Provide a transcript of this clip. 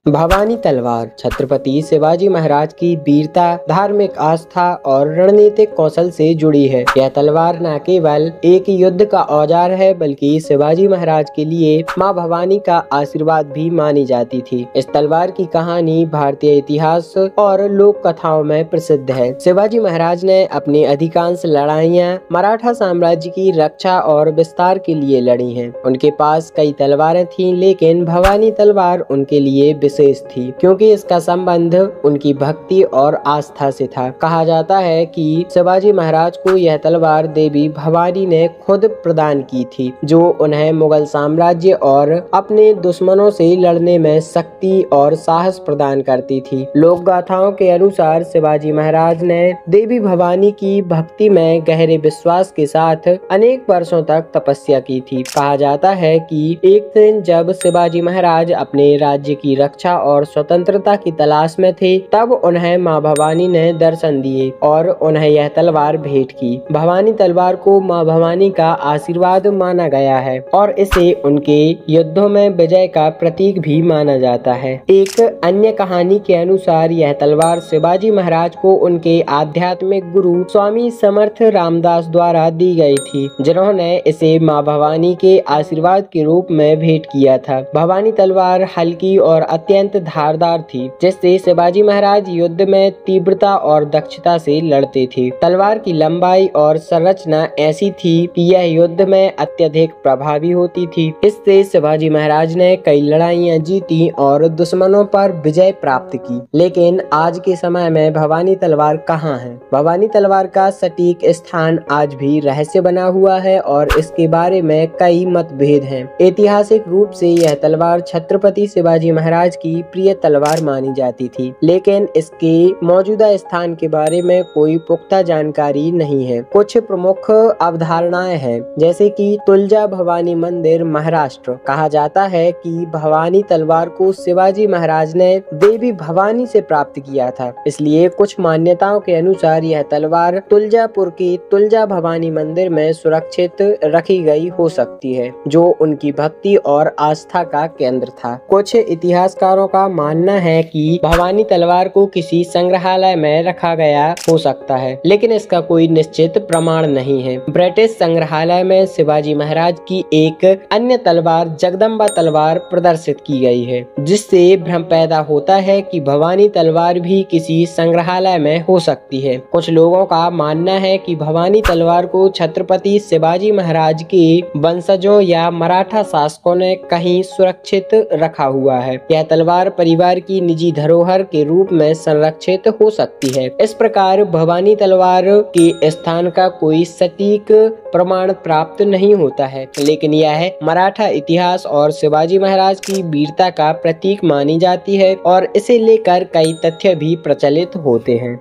भवानी तलवार छत्रपति शिवाजी महाराज की वीरता, धार्मिक आस्था और रणनीतिक कौशल से जुड़ी है। यह तलवार न केवल एक युद्ध का औजार है बल्कि शिवाजी महाराज के लिए मां भवानी का आशीर्वाद भी मानी जाती थी। इस तलवार की कहानी भारतीय इतिहास और लोक कथाओं में प्रसिद्ध है। शिवाजी महाराज ने अपनी अधिकांश लड़ाइयाँ मराठा साम्राज्य की रक्षा और विस्तार के लिए लड़ी हैं। उनके पास कई तलवारें थीं, लेकिन भवानी तलवार उनके लिए विशेष थी क्योंकि इसका संबंध उनकी भक्ति और आस्था से था। कहा जाता है कि शिवाजी महाराज को यह तलवार देवी भवानी ने खुद प्रदान की थी, जो उन्हें मुगल साम्राज्य और अपने दुश्मनों से लड़ने में शक्ति और साहस प्रदान करती थी। लोक गाथाओं के अनुसार शिवाजी महाराज ने देवी भवानी की भक्ति में गहरे विश्वास के साथ अनेक वर्षों तक तपस्या की थी। कहा जाता है कि एक दिन जब शिवाजी महाराज अपने राज्य की रक्षा और स्वतंत्रता की तलाश में थे, तब उन्हें मां भवानी ने दर्शन दिए और उन्हें यह तलवार भेंट की। भवानी तलवार को मां भवानी का आशीर्वाद माना गया है और इसे उनके युद्धों में विजय का प्रतीक भी माना जाता है। एक अन्य कहानी के अनुसार यह तलवार शिवाजी महाराज को उनके आध्यात्मिक गुरु स्वामी समर्थ रामदास द्वारा दी गई थी, जिन्होंने इसे मां भवानी के आशीर्वाद के रूप में भेंट किया था। भवानी तलवार हल्की और अत्यंत धारदार थी, जिससे शिवाजी महाराज युद्ध में तीव्रता और दक्षता से लड़ते थे। तलवार की लंबाई और संरचना ऐसी थी कि यह युद्ध में अत्यधिक प्रभावी होती थी। इससे शिवाजी महाराज ने कई लड़ाइयाँ जीती और दुश्मनों पर विजय प्राप्त की। लेकिन आज के समय में भवानी तलवार कहाँ है? भवानी तलवार का सटीक स्थान आज भी रहस्य बना हुआ है और इसके बारे में कई मतभेद हैं। ऐतिहासिक रूप से यह तलवार छत्रपति शिवाजी महाराज की प्रिय तलवार मानी जाती थी, लेकिन इसके मौजूदा स्थान के बारे में कोई पुख्ता जानकारी नहीं है। कुछ प्रमुख अवधारणाएं हैं, जैसे कि तुलजा भवानी मंदिर महाराष्ट्र। कहा जाता है कि भवानी तलवार को शिवाजी महाराज ने देवी भवानी से प्राप्त किया था, इसलिए कुछ मान्यताओं के अनुसार यह तलवार तुलजापुर की तुलजा भवानी मंदिर में सुरक्षित रखी गई हो सकती है, जो उनकी भक्ति और आस्था का केंद्र था। कुछ इतिहासकारों का मानना है कि भवानी तलवार को किसी संग्रहालय में रखा गया हो सकता है, लेकिन इसका कोई निश्चित प्रमाण नहीं है। ब्रिटिश संग्रहालय में शिवाजी महाराज की एक अन्य तलवार जगदम्बा तलवार प्रदर्शित की गई है, जिससे भ्रम पैदा होता है कि भवानी तलवार भी किसी संग्रहालय में हो सकती है। कुछ लोगों का मानना है कि भवानी तलवार को छत्रपति शिवाजी महाराज के वंशजों या मराठा शासकों ने कहीं सुरक्षित रखा हुआ है। यह तलवार परिवार की निजी धरोहर के रूप में संरक्षित हो सकती है। इस प्रकार भवानी तलवार के स्थान का कोई सटीक प्रमाण प्राप्त नहीं होता है, लेकिन यह मराठा इतिहास और शिवाजी महाराज की वीरता का प्रतीक मानी जाती है और इसे लेकर कई तथ्य भी प्रचलित होते हैं।